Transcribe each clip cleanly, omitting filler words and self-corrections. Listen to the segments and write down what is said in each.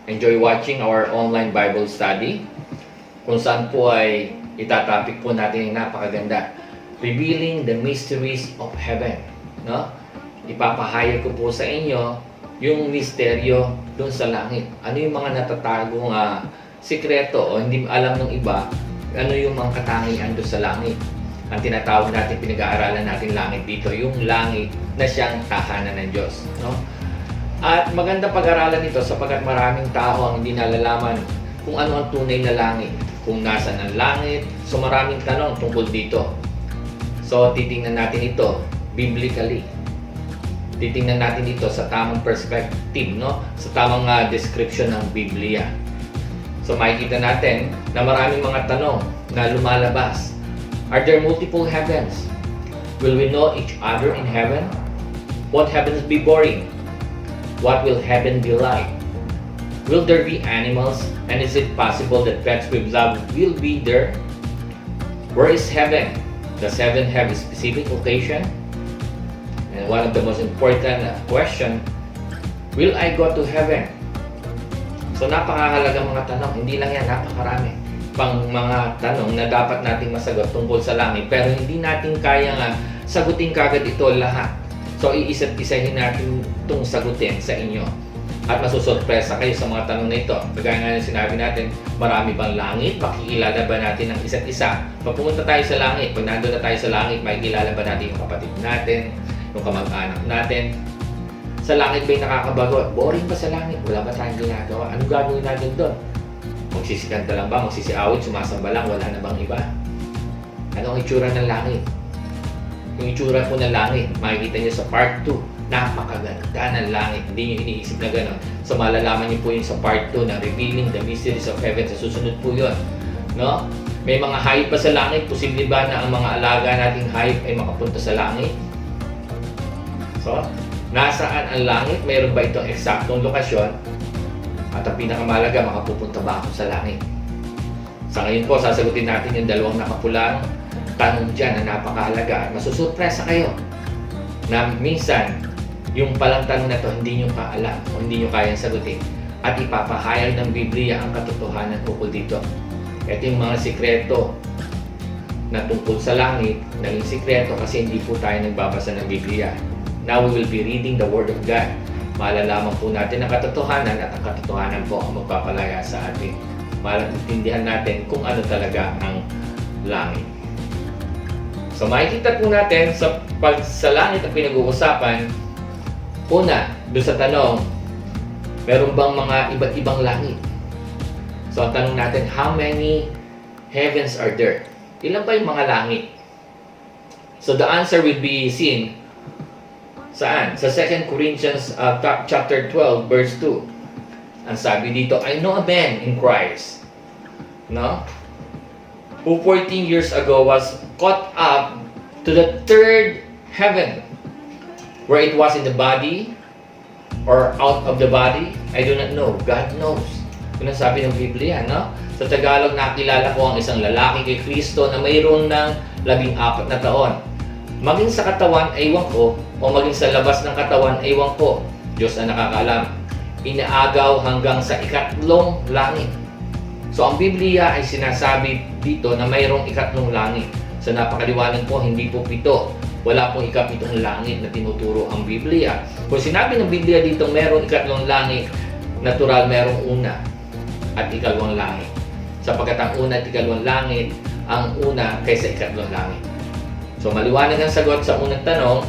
enjoy watching our online Bible study kung saan po ay itatopic po natin yung napakaganda. Revealing the mysteries of heaven. No? Ipapahayag ko po sa inyo yung misteryo doon sa langit. Ano yung mga natatagong sikreto o hindi alam ng iba, ano yung mga katangian doon sa langit. Ang tinatawag natin, pinag-aaralan natin langit dito, yung langit na siyang tahanan ng Diyos. No? At maganda pag-aralan ito sapagkat maraming tao ang hindi nalalaman kung ano ang tunay na langit, kung nasaan ang langit. So maraming tanong tungkol dito. So titingnan natin ito biblically. Titingnan natin ito sa tamang perspective, no? Sa tamang description ng Biblia. So makikita natin na maraming mga tanong na lumalabas. Are there multiple heavens? Will we know each other in heaven? Won't heavens be boring? What will heaven be like? Will there be animals? And is it possible that pets with love will be there? Where is heaven? Does heaven have a specific location? And one of the most important question, will I go to heaven? So napakahalagang mga tanong. Hindi lang yan, napakarami pang mga tanong na dapat nating masagot tungkol sa langit. Pero hindi natin kaya sagutin kagad ito lahat. So iisa't-isahin natin itong sagutin sa inyo. At masusurpresa kayo sa mga tanong na ito. Kagaya nga sinabi natin, marami bang langit? Makikilala ba natin ang isa't isa? Pag pumunta tayo sa langit, pag nandun na tayo sa langit, makikilala ba natin yung kapatid natin, yung kamag-anak natin? Sa langit ba'y nakakabago? Boring ba sa langit? Wala ba tayong ginagawa? Anong gagawin natin doon? Magsisikanta lang ba? Magsisiawit? Sumasamba lang? Wala na bang iba? Ano ang itsura ng langit? Yung itsura po ng langit, makikita nyo sa part 2. Napakaganda ng langit. Hindi nyo iniisip na gano'n. So malalaman nyo po yun sa part 2 na Revealing the Mysteries of Heaven. Sa susunod po yun. No? May mga hayop pa sa langit. Posible ba na ang mga alaga nating hayop ay makapunta sa langit? So, nasaan ang langit? Mayroon ba itong eksaktong lokasyon? At ang pinakamalaga, makapupunta ba ako sa langit? Sa ngayon po, sasagutin natin yung dalawang nakapulang tanong dyan na napakahalaga. At masusurpresa kayo na minsan, yung palang tanong na to hindi nyo pa alam o hindi nyo kayang sagutin. At ipapahayag ng Biblia ang katotohanan tungkol dito. Ito yung mga sikreto na tungkol sa langit, naging sikreto kasi hindi po tayo nagbabasa ng Biblia. Now we will be reading the Word of God. Malalaman po natin ang katotohanan at ang katotohanan po ang magpapalaya sa atin. Maintindihan natin kung ano talaga ang langit. So makikita po natin sa langit ang pinag-uusapan, una, doon sa tanong, meron bang mga iba't ibang langit? So ang tanong natin, how many heavens are there? Ilan ba yung mga langit? So the answer will be seen saan? Sa 2 Corinthians chapter 12 verse 2. Ang sabi dito, I know a man in Christ, no? Who 14 years ago was caught up to the third heaven, where it was in the body or out of the body, I do not know. God knows. Yun ang sabi ng Biblia, no? Sa Tagalog, nakilala ko ang isang lalaki kay Kristo na mayroon ng 14 na taon. Maging sa katawan, ewan ko, o maging sa labas ng katawan, ewan ko. Diyos ang nakakaalam. Inaagaw hanggang sa ikatlong langit. So ang Biblia ay sinasabi dito na mayroong ikatlong langit. So napakaliwanag po, hindi po 7. Wala pong ikapitong langit na tinuturo ang Biblia. Kung sinabi ng Biblia dito mayroong ikatlong langit, natural mayroong una at ikalawang langit. Sapagkat ang una at ikalawang langit, ang una kaysa ikatlong langit. So maliwanag ang sagot sa unang tanong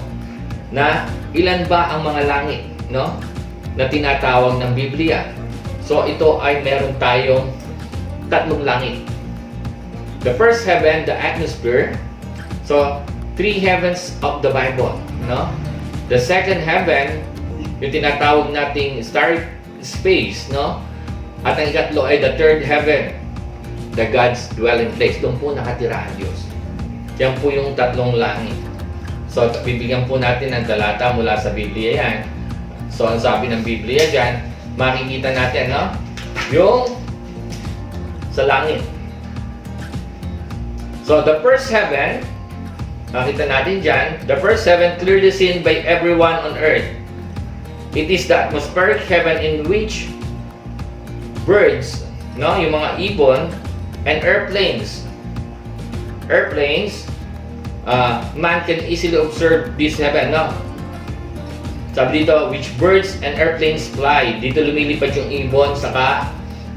na ilan ba ang mga langit, no, na tinatawag ng Biblia. So ito ay meron tayong 3 langit. The first heaven, the atmosphere. So 3 heavens of the Bible, no? The second heaven, yung tinatawag nating star space, no? At ang ikatlo ay the third heaven, the God's dwelling place. Doon po nakatira ang Diyos. Yan po yung 3 langit. So, bibigyan po natin ng talata mula sa Biblia yan. So, ang sabi ng Biblia dyan, makikita natin, no? Yung sa langit. So, the first heaven, makita natin dyan, the first heaven clearly seen by everyone on earth. It is the atmospheric heaven in which birds, no? Yung mga ibon, and airplanes. Airplanes, man can easily observe this heaven, no? Sabi dito, which birds and airplanes fly. Dito lumilipad yung ibon saka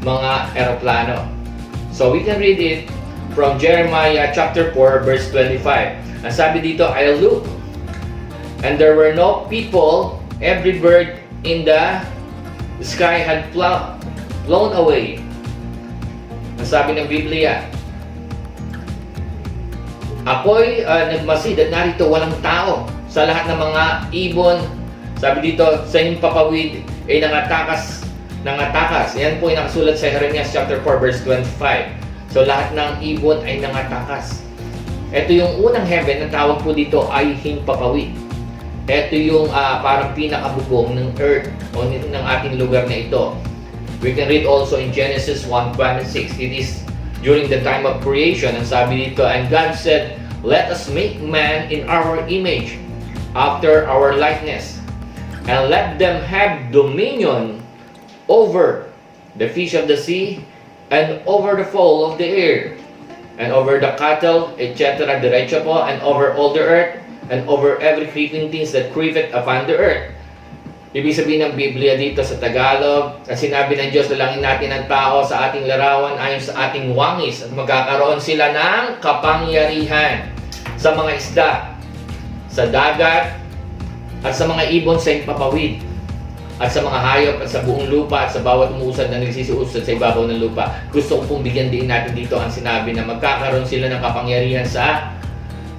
mga eroplano. So we can read it from Jeremiah chapter 4 verse 25. Ang sabi dito, I looked, and there were no people. Every bird in the sky had flown away. Ang sabi ng Biblia, ako'y nagmasid at narito walang tao. Sa lahat ng mga ibon, sabi dito, sa himpapawid ay nangatakas. Yan po ay nakasulat sa Jeremiah chapter 4 verse 25. So lahat ng ibon ay nangatakas. Ito yung unang heaven, ang tawag po dito ay himpapawid. Ito yung parang pinakabubong ng earth o ng ating lugar na ito. We can read also in Genesis 1:26. It is during the time of creation. Ang sabi dito, and God said, let us make man in our image, after our likeness, and let them have dominion over the fish of the sea, and over the fowl of the air, and over the cattle, etc. Diretso po, and over all the earth, and over every creeping things that creepeth upon the earth. Ibig sabihin ng Biblia dito sa Tagalog, na sinabi ng Diyos, lalangin natin ang tao sa ating larawan ayon sa ating wangis, at magkakaroon sila ng kapangyarihan sa mga isda, sa dagat, at sa mga ibon sa himpapawid, at sa mga hayop, at sa buong lupa, at sa bawat umuusad na nagsisiusad sa ibabaw ng lupa. Gusto ko pong bigyan din natin dito ang sinabi na magkakaroon sila ng kapangyarihan sa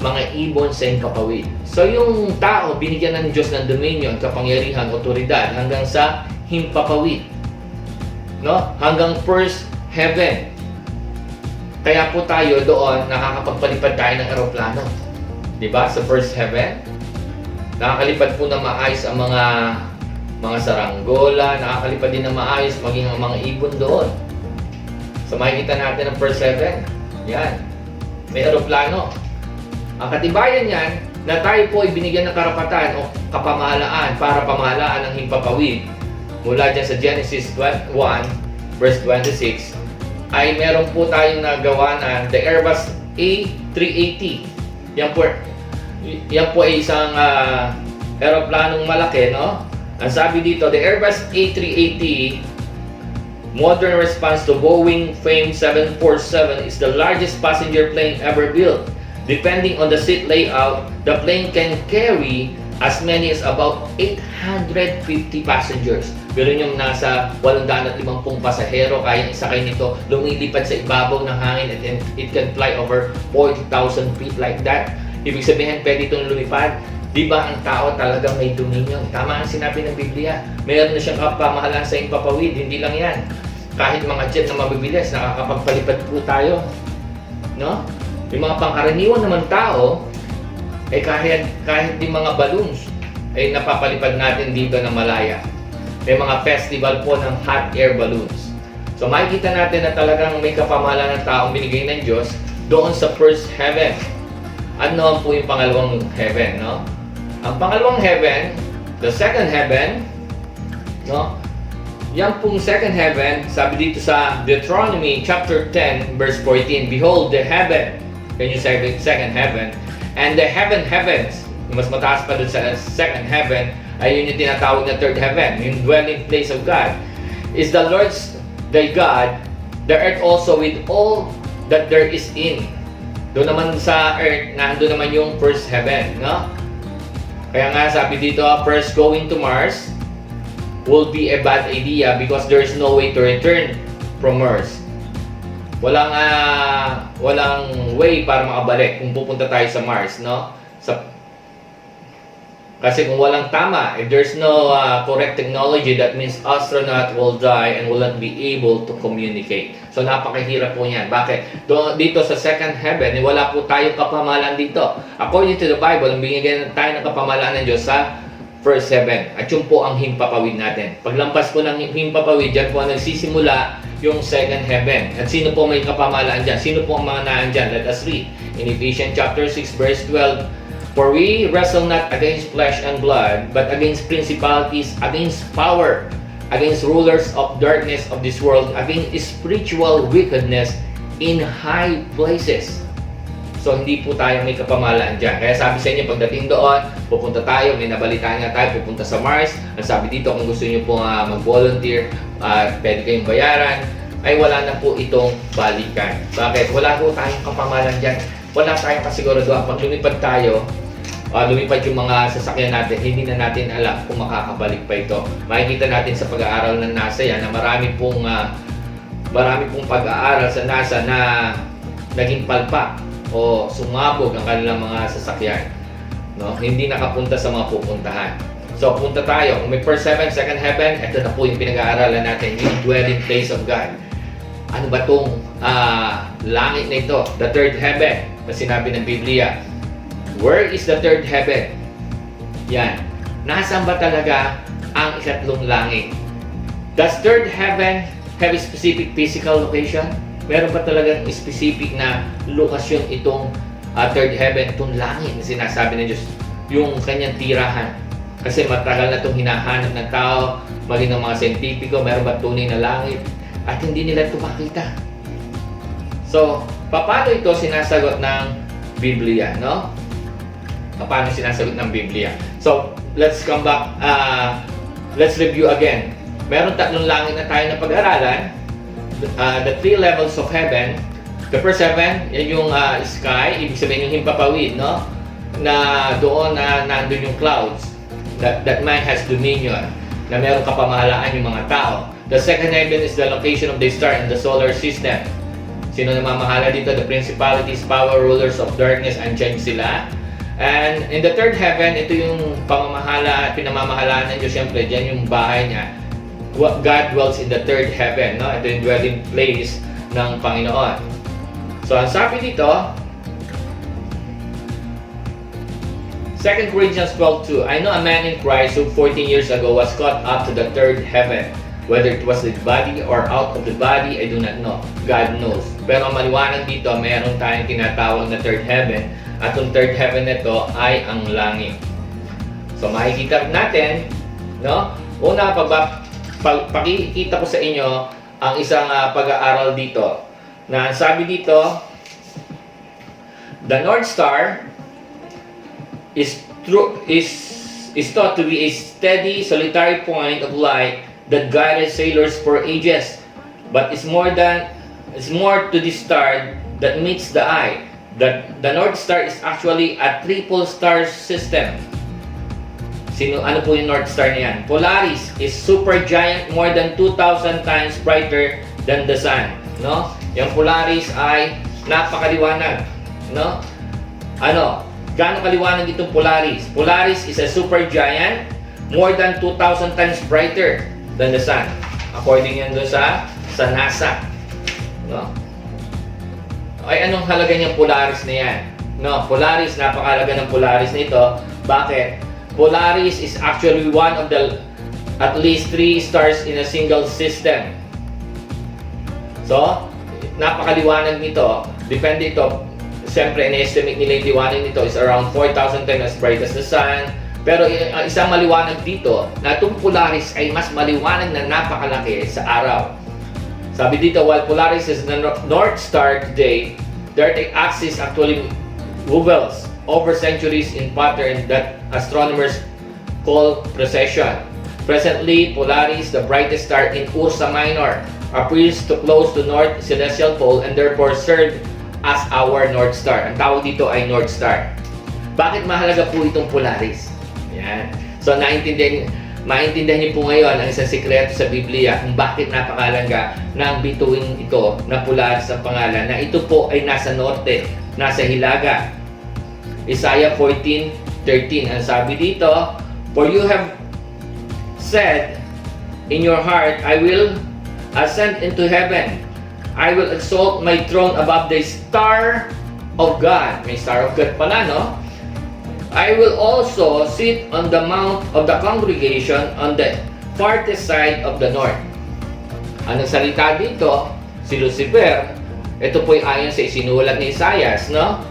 mga ibon sa himpapawid. So yung tao, binigyan ng Diyos ng dominion, kapangyarihan, otoridad hanggang sa himpapawid, no? Hanggang first heaven. Kaya po tayo doon nakakapagpalipad tayo ng eroplano, di ba? Sa first heaven, nakakalipad po na maayos ang mga saranggola, nakakalipad din na maayos maging ang mga ibon doon. So makikita natin ang first heaven. Yan, may eroplano. Ang katibayan yan, na tayo po ay binigyan ng karapatan o kapamahalaan para pamahalaan ng himpapawid. Mula dyan sa Genesis 1 verse 26, ay meron po tayong nagawa na the Airbus A380. Yan po ay isang aeroplanong malaki, no? Ang sabi dito, the Airbus A380 modern response to Boeing famed 747 is the largest passenger plane ever built. Depending on the seat layout, the plane can carry as many as about 850 passengers. Pero yung nasa 850 pasahero, kaya isakay nito, lumilipad sa ibabaw ng hangin, and it can fly over 40,000 feet like that. Ibig sabihin, pwede itong lumipad. Di ba ang tao talagang may dominion? Tama ang sinabi ng Biblia. Mayroon na siyang kapamahalan sa himpapawid. Hindi lang yan. Kahit mga jet na mabibilis, nakakapagpalipad po tayo. No? Yung mga pangkaraniwan naman tao, kahit yung mga balloons, ay napapalipad natin dito na malaya. May mga festival po ng hot air balloons. So makikita natin na talagang may kapamahalan ng taong binigay ng Diyos doon sa first heaven. Ano po yung pangalawang heaven, no? Ang pangalawang heaven, the second heaven, no? Yan pong second heaven, sabi dito sa Deuteronomy chapter 10 verse 14, behold the heaven, can you say second heaven, and the heavens, mas mataas pa doon sa second heaven, ay yun yung tinatawag na third heaven, yung dwelling place of God, is the Lord's thy God, the earth also with all that there is in. Doon naman sa earth, nandun naman yung first heaven, no? Kaya nga sabi dito, first going to Mars will be a bad idea because there is no way to return from Mars. Walang way para makabalik kung pupunta tayo sa Mars, no? Kasi kung walang tama, if there's no correct technology, that means astronaut will die and will not be able to communicate. So napakahirap po niyan. Bakit? Dito sa second heaven, wala po tayong kapamahalaan dito. According to the Bible, binigyan tayo ng kapamahalaan ng Diyos sa first heaven. At yun po ang himpapawid natin. Paglampas po ng himpapawid, dyan po nagsisimula yung second heaven. At sino po may kapamahalaan dyan? Sino po ang mga naan dyan? Let us read. In Ephesians chapter 6 verse 12, for we wrestle not against flesh and blood, but against principalities, against power, against rulers of darkness of this world, against spiritual wickedness in high places. So, hindi po tayo may kapamahalaan dyan. Kaya sabi sa inyo, pagdating doon, pupunta tayo, may nabalitaan nga tayo, pupunta sa Mars. Ang sabi dito, kung gusto nyo po mag-volunteer, pwede kayong bayaran, ay wala na po itong balikan. Bakit? Wala po tayong kapamahalaan dyan. Wala tayong kasiguraduhan. Pag lumipad tayo, lumipad yung mga sasakyan natin, hindi na natin alam kung makakabalik pa ito. Makikita natin sa pag-aaral ng NASA yan na marami pong pag-aaral sa NASA na naging palpak o sumabog ang kanilang mga sasakyan. No? Hindi nakapunta sa mga pupuntahan. So, punta tayo. Kung may first heaven, second heaven, ito na po yung pinag-aaralan natin, yung dwelling place of God. Ano ba itong langit na ito? The third heaven na sinabi ng Biblia. Where is the third heaven? Yan. Nasaan ba talaga ang ikatlong langit? Does third heaven have a specific physical location? Meron ba talagang specific na lokasyon itong third heaven, itong langit na sinasabi ng Diyos, yung kanyang tirahan? Kasi matagal na itong hinahanap ng tao, maging ng mga scientifico, meron ba tunay na langit? At hindi nila ito makita. So, paano ito sinasagot ng Biblia, no? Paano sinasagot ng Biblia? So, let's come back, let's review again. Meron tatlong langit na tayo na pag-aralan. The three levels of heaven. The first heaven, yan yung sky, ibig sabihin yung himpapawid, no? Na doon na nandun yung clouds. That man has dominion, na meron kapamahalaan yung mga tao. The second heaven is the location of the star in the solar system. Sino namamahala dito? The principalities, power, rulers of darkness, andyan sila. And in the third heaven, ito yung pamamahala, pinamamahalaan ng Diyos. Siyempre, dyan yung bahay niya. God dwells in the third heaven, no? Ito yung dwelling place ng Panginoon. So, ang sabi dito, 2 Corinthians 12:2, I know a man in Christ who 14 years ago was caught up to the third heaven. Whether it was the body or out of the body, I do not know. God knows. Pero ang maliwanag dito, meron tayong tinatawag na third heaven. At yung third heaven nito ay ang langit. So makikita natin, no? Una, pakikita ko sa inyo ang isang pag-aaral dito. Na sabi dito, the North Star is thought to be a steady, solitary point of light that guided sailors for ages. But it's more to this star that meets the eye. The North Star is actually a triple star system. Ano po yung North Star niyan? Polaris is supergiant, more than 2,000 times brighter than the sun. No? Yung Polaris ay napakaliwanag. No? Gaano kaliwanag itong Polaris? Polaris is a supergiant, more than 2,000 times brighter than the sun. According yan doon sa NASA. No? Ay, anong halaga niyang Polaris na yan? No, Polaris, napakahalaga ng Polaris na ito. Bakit? Polaris is actually one of the at least 3 stars in a single system. So, napakaliwanag nito. Depende ito. Siyempre, in-estimate nila yung liwanag nito is around 4,000 times as bright as the sun. Pero isang maliwanag dito, na itong Polaris ay mas maliwanag na napakalaki sa araw. Sabi dito, while Polaris is the North Star today, the Earth axis actually movels over centuries in pattern that astronomers call precession. Presently, Polaris, the brightest star in Ursa Minor, appears to close to North Celestial Pole and therefore serve as our North Star. Ang tawag dito ay North Star. Bakit mahalaga po itong Polaris? Yan. So, maintindihan niyo po ngayon ang isang sikreto sa Biblia kung bakit napakahalaga ng bituin ito na Polaris ang pangalan, na ito po ay nasa norte, nasa hilaga. Isaiah 14:13, ang sabi dito, for you have said in your heart, I will ascend into heaven. I will exalt my throne above the star of God. May star of God pala, no? I will also sit on the mount of the congregation on the farthest side of the north. Anong salita dito? Si Lucifer. Ito po'y ayon sa isinulat ni Isaias, no?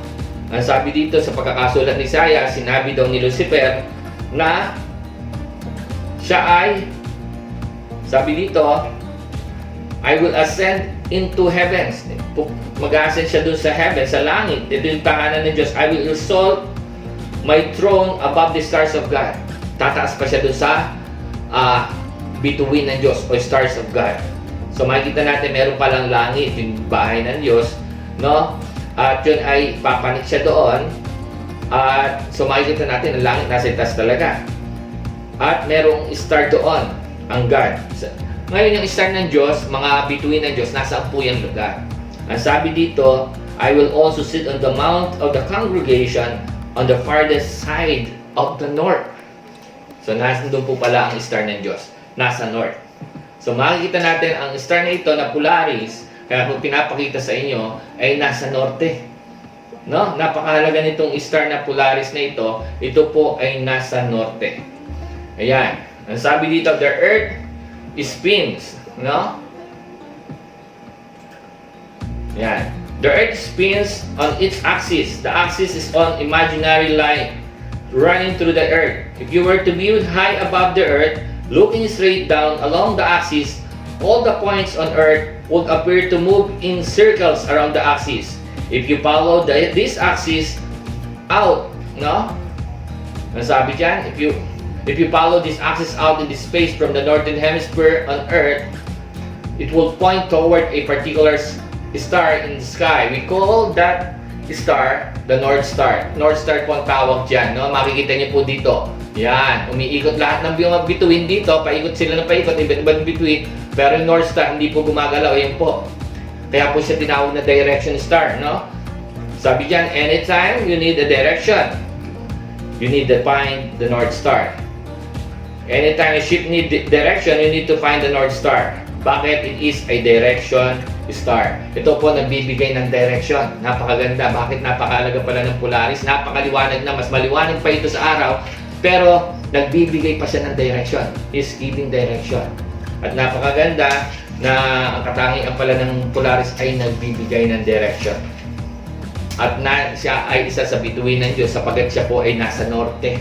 Ang sabi dito sa pagkakasulat ni Isaias, sinabi daw ni Lucifer na siya ay Sabi dito, I will ascend into heavens. Mag-ascend siya dun sa heaven, sa langit. Ito yung tahanan ng Diyos. I will exalt my throne above the stars of God. Tataas pa siya dun sa bituin ng Diyos o stars of God. So makikita natin meron palang langit, yung bahay ng Diyos, no? At yun ay papanik siya doon. At so makikita natin ang langit nasa itaas talaga. At merong star doon, ang God. Ngayon yung star ng Diyos, mga bituin ng Diyos, nasa po yung lugar. Ang sabi dito, I will also sit on the mount of the congregation on the farthest side of the north. So nasa doon po pala ang star ng Diyos, nasa north. So makikita natin ang star na ito na Polaris, kaya kung pinapakita sa inyo, ay nasa norte. No? Napakahalaga nitong star na Polaris na ito po ay nasa norte. Ayan. Ang sabi dito, the earth spins, no? Yan. The earth spins on its axis. The axis is on imaginary line running through the earth. If you were to view high above the earth, looking straight down along the axis, all the points on earth would appear to move in circles around the axis. If you follow this axis out, no? Ang sabi dyan, if you follow this axis out in the space from the northern hemisphere on Earth, it will point toward a particular star in the sky. We call that star the North Star. North Star po ang tawag dyan, no? Makikita niyo po dito. Yan, umiikot lahat ng bituin dito, paikot sila ng paikot, iba't bituin. Pero yung North Star hindi po gumagalaw, yan po. Kaya po siya tinawag na direction star, no? Sabi dyan, anytime you need a direction, you need to find the North Star. Anytime a ship needs direction, you need to find the North Star. Bakit? It is a direction star. Ito po nagbibigay ng direction. Napakaganda. Bakit napakahalaga pala ng Polaris? Napakaliwanag na. Mas maliwanag pa ito sa araw. Pero nagbibigay pa siya ng direction. He's giving direction. At napakaganda na ang katangian pala ng Polaris ay nagbibigay ng direction. At siya ay isa sa bituin ng Diyos sapagkat siya po ay nasa norte.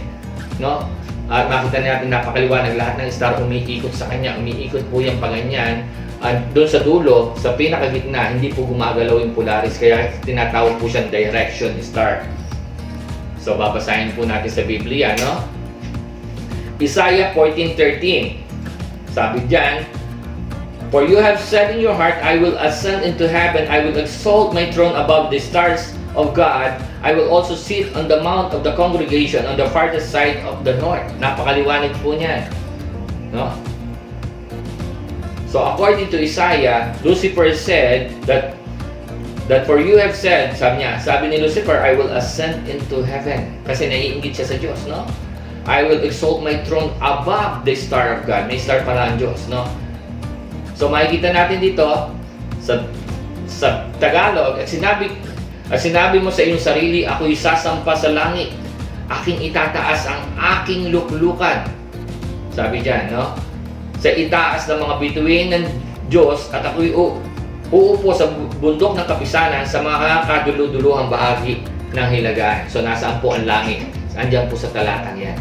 No? At makita natin napakaliwanag, lahat ng star umiikot sa kanya, umiikot po yung paganyan. At doon sa dulo, sa pinakagitna, hindi po gumagalaw yung Polaris, kaya tinatawag po siyang direction star. So babasahin po natin sa Biblia, no? Isaiah 14:13. Sabi diyan, for you have said in your heart, I will ascend into heaven, I will exalt my throne above the stars of God, I will also sit on the mount of the congregation on the farthest side of the north. Napakaliwanag po niyan. No? So according to Isaiah, Lucifer said that for you have said, sabi ni Lucifer, I will ascend into heaven. Kasi naiinggit siya sa Diyos, no? I will exalt my throne above the star of God. May star pala ang Diyos, no? So makikita natin dito sa Tagalog, at sinabi mo sa iyong sarili, ako'y sasampa sa langit, aking itataas ang aking luklukan. Sabi dyan, no? Sa itaas ng mga bituin ng Diyos, at ako'y uupo sa bundok ng kapisanan sa mga kaduluduluhang bahagi ng hilagaan. So nasaan po ang langit? Andiyan po sa talatang yan.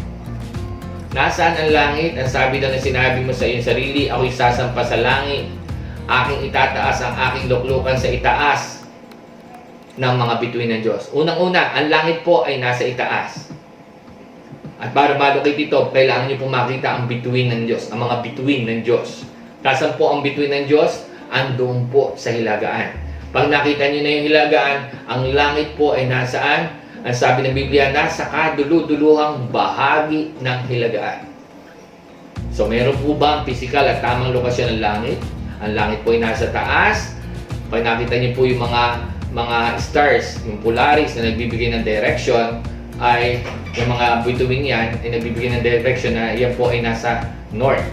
Nasaan ang langit? Ang sabi daw na sinabi mo sa iyong sarili, ako'y sasampa sa langit, aking itataas ang aking luklukan sa itaas ng mga bituin ng Diyos. Unang-una, ang langit po ay nasa itaas. At para malukit ito, kailangan niyo po makita ang bituin ng Diyos, ang mga bituin ng Diyos. Kasan po ang bituin ng Diyos? Andun po sa hilagaan. Pag nakita niyo na yung hilagaan, ang langit po ay nasaan? Ang sabi ng Biblia, nasa kaduluduluhang bahagi ng hilagaan. So meron po ba ang physical at tamang lokasyon ng langit? Ang langit po ay nasa taas. Pag nakita niyo po yung mga stars, yung Polaris na nagbibigay ng direction, ay yung mga bituin yan ay nagbibigay ng direction na yan po ay nasa north.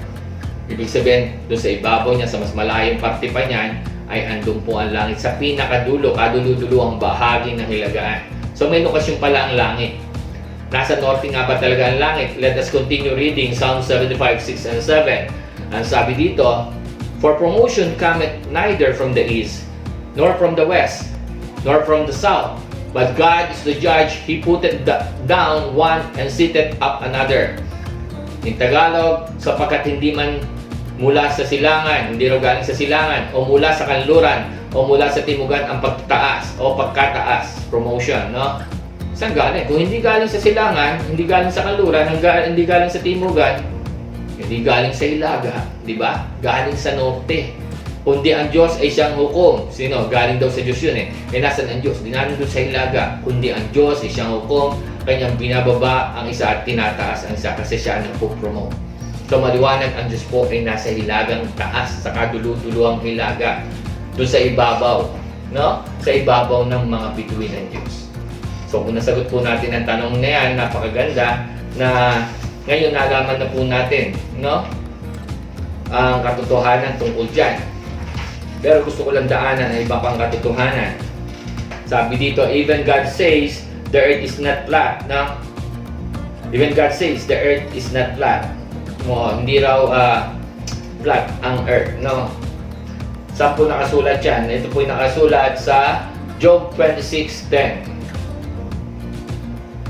Ibig sabihin, doon sa ibabaw niya, sa mas malayong parte pa niyan, ay andun po ang langit sa pinakadulo, kaduludulo ang bahagi ng hilagaan. So may lokasyon pala ang langit. Nasa norte nga ba talaga ang langit? Let us continue reading Psalm 75, 6 and 7. Ang sabi dito, for promotion cometh neither from the east, nor from the west, nor from the south. But God is the judge, He putteth down one and seated up another. In Tagalog, sapagkat hindi man mula sa silangan, hindi raw galing sa silangan, o mula sa kanluran, o mula sa timugan ang pagtaas o pagkataas, promotion, no? Saan galing? Kung hindi galing sa silangan, hindi galing sa kanluran, hindi galing sa timugan, hindi galing sa Hilaga, di ba? Galing sa norte. Kundi ang Diyos ay siyang hukom. Sino? Galing daw sa Diyos yun eh. Eh nasan ang Diyos? Di natin doon sa Hilaga. Kundi ang Diyos ay siyang hukom, kanyang binababa ang isa at tinataas ang isa kasi siya ang nagpo-promote. So maliwanag ang Diyos po ay nasa hilagang taas, sa kaduluduluhang hilaga, doon sa ibabaw, no? Sa ibabaw ng mga bituin ng Diyos. So kung nasagot po natin ang tanong na yan, napakaganda na ngayon nalaman na po natin, no? Ang katotohanan tungkol dyan. Pero gusto ko lang daanan ang iba pang katotohanan. Sabi dito, even God says the earth is not flat, no? Even God says the earth is not flat. Hindi raw flat ang earth, no? Saan po nakasulat yan? Ito po yung nakasulat sa Job 26:10.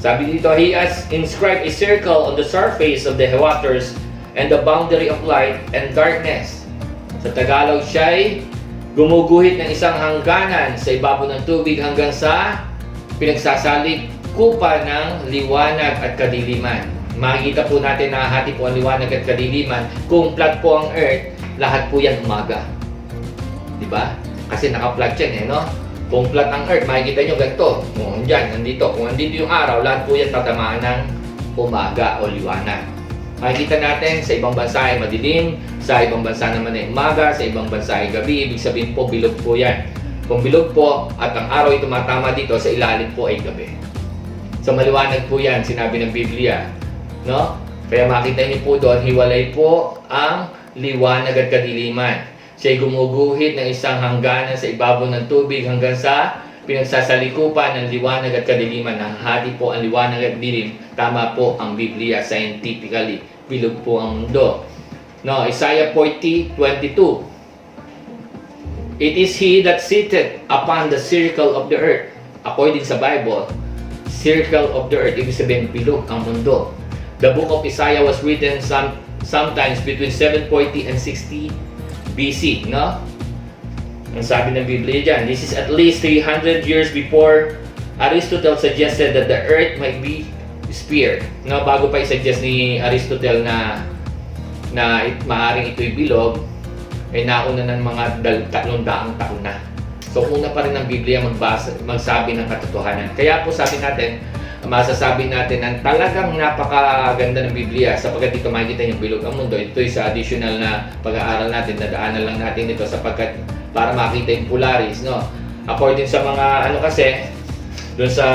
Sabi dito, He has inscribed a circle on the surface of the waters and the boundary of light and darkness. Sa Tagalog, siya ay gumuguhit ng isang hangganan sa ibabaw ng tubig hanggang sa pinagsasalikupan ng liwanag at kadiliman. Makikita po natin na hati po ang liwanag at kadiliman. Kung flat po ang earth, lahat po yan umaga. Diba? Kasi naka-flat yan eh, no? Kung flat ang earth, makikita nyo ganito. Dyan, nandito. Kung nandito yung araw, lahat po yan tatamaan ng umaga o liwanag. Makikita natin sa ibang bansa ay madilim, sa ibang bansa naman ay umaga, sa ibang bansa ay gabi. Ibig sabihin po, bilog po yan. Kung bilog po at ang araw ay tumatama dito, sa ilalim po ay gabi. So maliwanag po yan, sinabi ng Biblia. No? Kaya makita niyo po doon, hiwalay po ang liwanag at kadiliman. Siya'y gumuguhit ng isang hangganan sa ibabaw ng tubig hanggang sa pinagsasalikupan ng liwanag at kadiliman. Nahati po ang liwanag at dilim. Tama po ang Biblia, scientifically. Bilog po ang mundo. No, Isaiah 40:22. It is He that sitteth upon the circle of the earth. According sa Bible, circle of the earth, ibig sabihin bilog ang mundo. The book of Isaiah was written sometimes between 740 and 60 BC, no? Ang sabi ng Biblia dyan, this is at least 300 years before Aristotle suggested that the earth might be sphere. No, bago pa i-suggest ni Aristotle na maaring ito'y bilog, ay nauna ng mga 300 taon na. So una pa rin ng Biblia magsabi ng katotohanan. Kaya po sabi natin, masasabi natin ang talagang napakaganda ng Biblia sapagkat dito makikita yung bilog ang mundo. Ito'y sa additional na pag-aaral natin, nadaanan lang natin ito sapagkat para makita yung Polaris, no? According sa mga kasi doon sa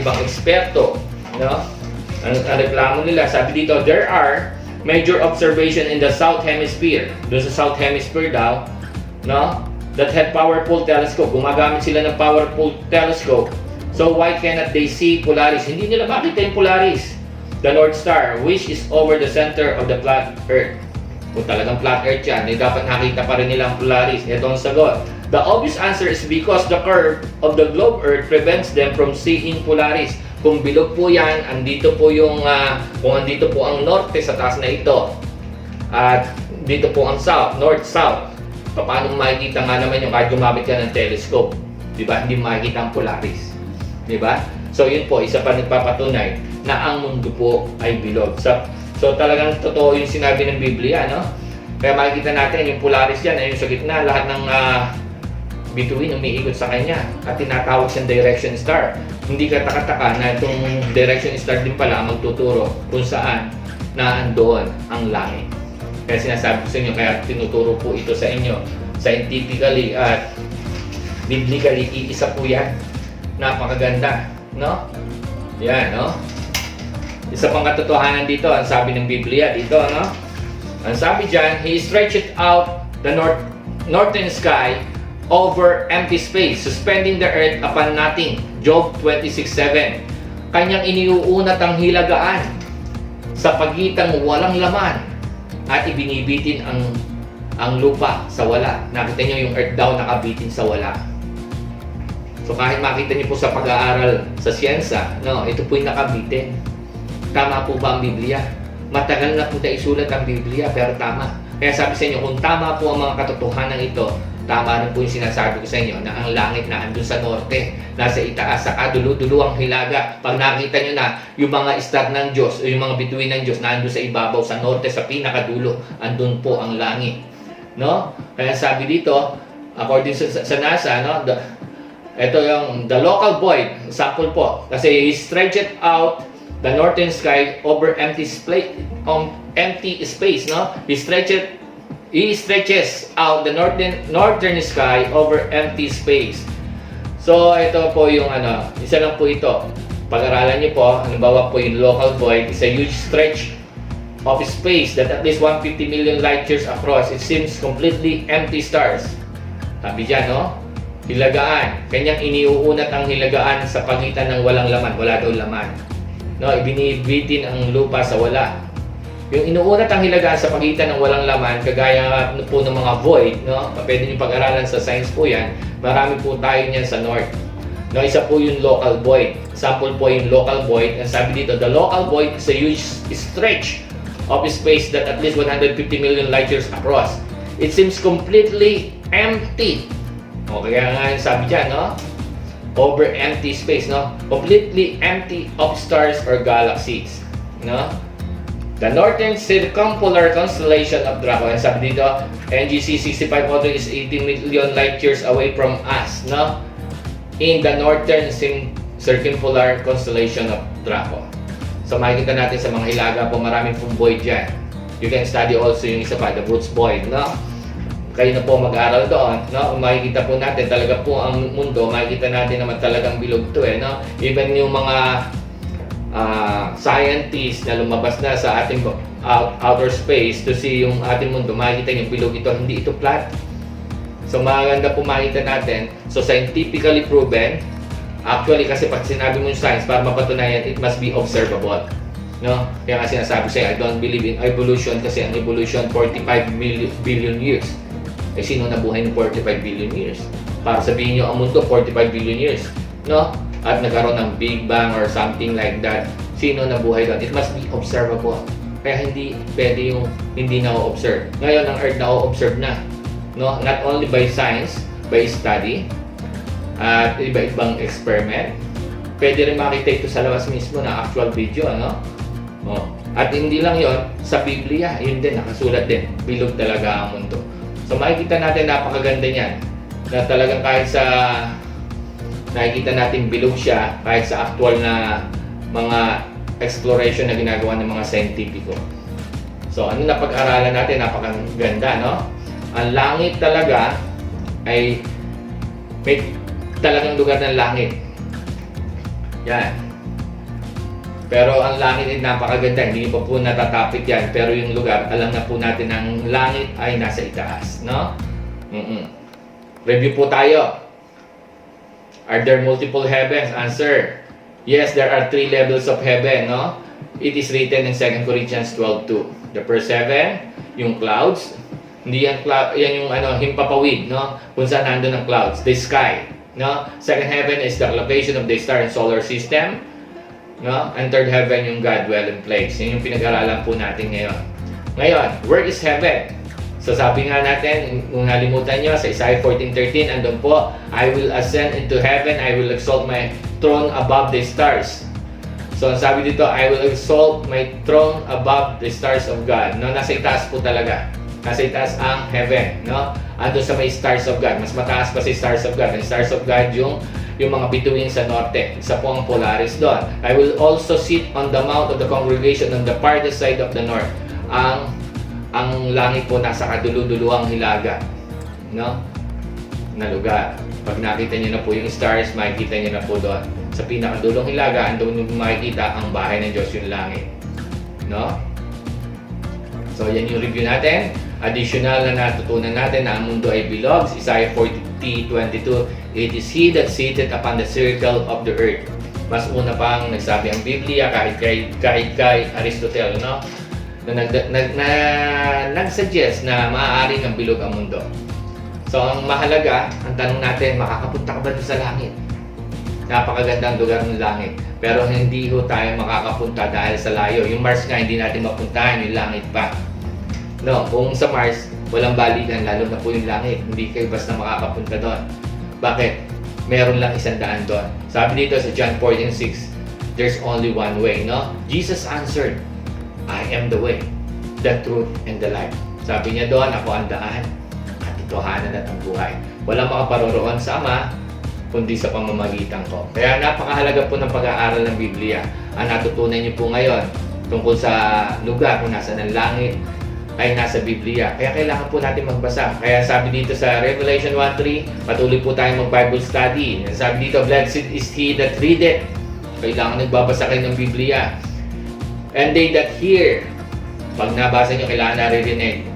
ibang eksperto, no? Ang reklamo nila, sabi dito, there are major observation in the South Hemisphere. Doon sa South Hemisphere daw, no? That had powerful telescope. Gumagamit sila ng powerful telescope. So why cannot they see Polaris? Hindi nila makita yung Polaris. The North Star, which is over the center of the flat Earth. Kung talagang flat Earth yan, dapat nakita pa rin nila ang Polaris. Ito ang sagot. The obvious answer is because the curve of the globe Earth prevents them from seeing Polaris. Kung bilog po yan, andito po yung, kung andito po ang norte sa taas na ito, at dito po ang south, north-south, paano makikita nga naman yung kahit gumamit ka ng telescope? Diba? Hindi makikita ang Polaris. Diba? So yun po, isa pa nagpapatunay na ang mundo po ay bilog. So talagang totoo yung sinabi ng Biblia, no? Kaya makikita natin yung Polaris yan, ayun sa gitna, lahat ng bituin umiikot sa kanya at tinatawag siyang direction star. Hindi ka taka-taka na itong direction star din pala ang magtuturo kung saan naandoon ang langit. Kaya sinasabi ko sa inyo, kaya tinuturo po ito sa inyo scientifically at biblically, iisa po yan. Napakaganda, no? Yan, no? Isa pang katotohanan dito, ang sabi ng Biblia dito, no? Ang sabi dyan, He stretched out the northern sky over empty space, suspending the earth upon nothing. Job 26:7. Kanyang iniuunat ang hilagaan sa pagitang walang laman at ibinibitin ang lupa sa wala. Nakita nyo yung earth daw nakabitin sa wala. So kahit makita niyo po sa pag-aaral sa siyensa, no, ito po yung nakabitin. Tama po ba ang Biblia? Matagal na po na isulat ang Biblia, pero tama. Kaya sabi sa inyo, kung tama po ang mga katotohanan ito, tama rin po yung sinasabi ko sa inyo na ang langit na andun sa norte, nasa itaas, sa kadulu-duluang hilaga. Pag nakita nyo na yung mga star ng Diyos o yung mga bituin ng Diyos na andun sa ibabaw, sa norte, sa pinakadulo, andun po ang langit. No? Kaya sabi dito, according sa NASA, no, ito yung the local void, sample po. Kasi he stretched out the northern sky over empty space, no? He stretches out the northern sky over empty space. So ito po yung isa lang po ito. Pag-aralan niyo po, halimbawa po yung local void is a huge stretch of space that at least 150 million light years across. It seems completely empty stars. Sabi dyan, no? Hilagaan. Kanyang iniuunat ang hilagaan sa pagitan ng walang laman. Wala daw laman. No, ibinibitin ang lupa sa wala. Yung inuunat ang hilagaan sa pagitan ng walang laman, kagaya po ng mga void, no? Pwede niyo pag-aralan sa science po yan. Marami po tayo niyan sa north. No, isa po yung local void. Sample po yung local void. Ang sabi dito, the local void is a huge stretch of space that at least 150 million light years across. It seems completely empty. O, kaya nga sabi dyan, no? Over empty space, no? Completely empty of stars or galaxies, no? The northern circumpolar constellation of Draco, and sabi dito, NGC 65 is 80 million light years away from us, no? In the northern circumpolar constellation of Draco. So makikita natin sa mga hilaga po, maraming pong void dyan. You can study also yung isa pa, the Brooks void, no? Kayo na po mag-aaral doon, no? Makikita po natin talaga po ang mundo, makikita natin naman talagang bilog to, no? Even yung mga scientists na lumabas na sa ating outer space to see yung ating mundo, makikita yung bilog ito, hindi ito flat. So maganda po makita natin. So scientifically proven, actually kasi pag sinabi mo yung science, para mapatunayan, it must be observable. No? Kaya nga sinasabi sa'yo, I don't believe in evolution kasi ang evolution 45 billion years. Eh sino nabuhay ng 45 billion years? Para sabihin nyo ang mundo 45 billion years, no? At nagkaroon ng Big Bang or something like that. Sino nabuhay doon? It must be observable. Kaya hindi pwede yung hindi na-observe. Ngayon ang Earth na-observe na, no? Not only by science, by study, at iba-ibang experiment. Pwede rin makita ito sa labas mismo na actual video, no? Oh. At hindi lang yon, sa Biblia, yun din, nakasulat din. Bilog talaga ang mundo. So makikita natin, napakaganda niyan. Na talagang kahit sa nakikita natin bilog siya, kahit sa actual na mga exploration na ginagawa ng mga scientifico. So ano na pag-aralan natin, napakaganda, no? Ang langit talaga ay may talagang lugar ng langit. Yan. Pero ang langit ay napakaganda, hindi pa po natatapik yan. Pero yung lugar, alam na po natin ang langit ay nasa itaas, no? Review po tayo. Are there multiple heavens? Answer. Yes, there are 3 levels of heaven, no? It is written in 2 Corinthians 12:2. The first heaven, yung clouds. Hindi yan, yan yung himpapawid, no? Kung saan nandun ang clouds. The sky, no? Second heaven is the location of the star and solar system, no? And third heaven yung God dwelling place. Yun yung pinag-aralan po natin ngayon. Ngayon, where is heaven? So sabi nga natin, kung nalimutan nyo, sa Isaiah 14:13, andun po, I will ascend into heaven, I will exalt my throne above the stars. So ang sabi dito, I will exalt my throne above the stars of God. No, nasa itaas po talaga. Nasa itaas ang heaven, no? Andun sa may stars of God. Mas mataas pa si stars of God. Ang stars of God yung mga bituin sa norte. Isa po ang Polaris doon. I will also sit on the mount of the congregation on the farthest side of the north. Ang langit po nasa kadulu-duluang hilaga, no? Na lugar. Pag nakita niyo na po yung stars, makikita niyo na po doon. Sa pinakadulong hilaga, andun yung makikita ang bahay ng Diyos, yung langit, no? So yan yung review natin. Additional na natutunan natin na ang mundo ay bilog. Isaiah 40:22, it is He that sitteth upon the circle of the earth. Mas una pang nagsabi ang Biblia kahit kay Aristotle, no? Nag-suggest na maaaring ang bilog ang mundo. So ang mahalaga, ang tanong natin, makakapunta ka ba sa langit? Napakagandang lugar ng langit. Pero hindi ho tayo makakapunta dahil sa layo. Yung Mars nga hindi natin mapuntahan, yung langit pa. No, kung sa Mars, walang balikan, lalo na po yung langit. Hindi kayo basta makakapunta doon. Bakit? Meron lang isang daan doon. Sabi dito sa John 14:6, there's only one way, no? Jesus answered, I am the way, the truth, and the life. Sabi niya doon, ako ang daan, at itohanan at ang buhay. Walang makaparoroon sa Ama, kundi sa pamamagitan ko. Kaya napakahalaga po ng pag-aaral ng Biblia. Ang natutunan niyo po ngayon tungkol sa lugar kung nasa ng langit ay nasa Biblia. Kaya kailangan po natin magbasa. Kaya sabi dito sa Revelation 1:3, patuloy po tayong mag-Bible study. Sabi dito, blessed is he that readeth. Kailangan nagbabasa kayo ng Biblia. And they that hear. Pag nabasa nyo, kailangan naririnig.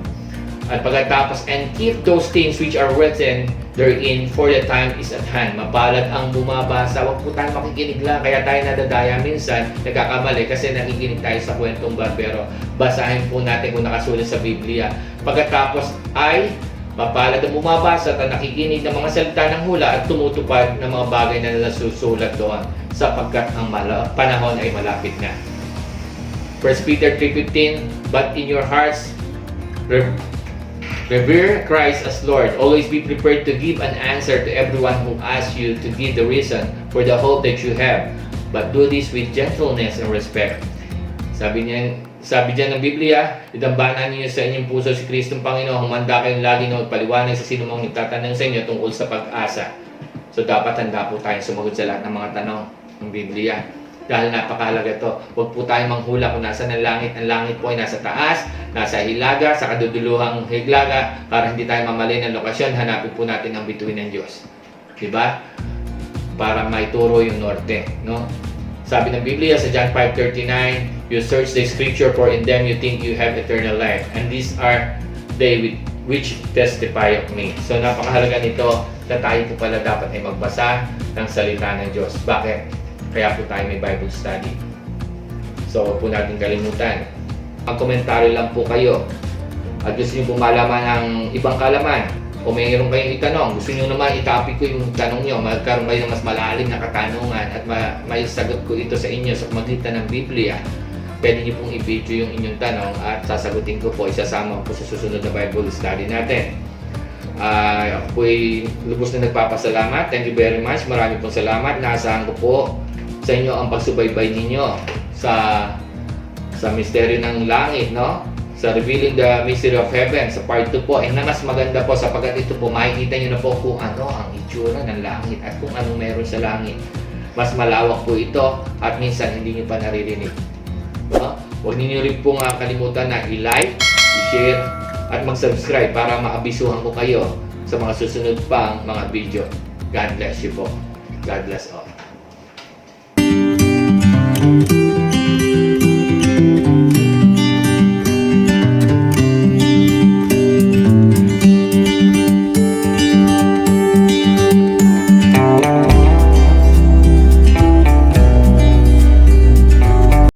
At pagkatapos, and keep those things which are written therein, for the time is at hand. Mapalad ang bumabasa. Huwag po tayo makikinig lang. Kaya tayo nadadaya minsan, nagkakamali kasi nakikinig tayo sa kwentong barbero. Basahin po natin kung nakasulat sa Biblia. Pagkatapos ay mapalad ang bumabasa at nakikinig ng mga salita ng hula at tumutupad ng mga bagay na nasusulat doon, sapagkat ang panahon ay malapit na. 1 Peter 3:15, but in your hearts revere Christ as Lord. Always be prepared to give an answer to everyone who asks you to give the reason for the hope that you have. But do this with gentleness and respect. Sabi diyan ng Biblia, idambanan niyo sa inyong puso si Kristong Panginoon. Humanda kayong lagi na magpaliwanag sa sino mang nagtatanong sa inyo tungkol sa pag-asa. So dapat handa po tayong sumagot sa lahat ng mga tanong ng Biblia. Dahil napakahalaga to. Huwag po tayong manghula kung nasa ng langit. Ang langit po ay nasa taas, nasa hilaga, sa kaduduluhang hilaga. Para hindi tayo mamali ng lokasyon, hanapin po natin ang bituin ng Diyos. Diba? Para maituro yung norte. No? Sabi ng Biblia sa John 5:39, you search the scripture for in them you think you have eternal life. And these are they which testify of me. So napakahalaga nito na tayo po pala dapat ay magbasa ng salita ng Diyos. Bakit? Kaya po tayo may Bible study. So, huwag po natin kalimutan. Mag-komentaryo lang po kayo. At gusto nyo po malaman ang ibang kalaman. O mayroon kayong itanong, gusto nyo naman itapik ko yung tanong nyo, magkaroon kayo ng mas malalim na katanungan at may sagot ko ito sa inyo sa magitan ng Biblia. Pwede nyo pong i-video yung inyong tanong at sasagutin ko po, isasama po sa susunod na Bible study natin. Ako po'y lubos na nagpapasalamat. Thank you very much. Marami pong salamat. Naasahan ko po sa inyo ang pagsubaybay ninyo sa misteryo ng langit, no? Sa Revealing the Mystery of Heaven, sa part 2 po. Na mas maganda po sapagkat ito po, makikita nyo na po kung ano ang itsura ng langit at kung anong meron sa langit. Mas malawak po ito at minsan hindi nyo pa naririnig. No? Huwag ninyo rin pong kalimutan na i-like, i-share, at mag-subscribe para maabisuhan ko kayo sa mga susunod pang mga video. God bless you po. God bless all.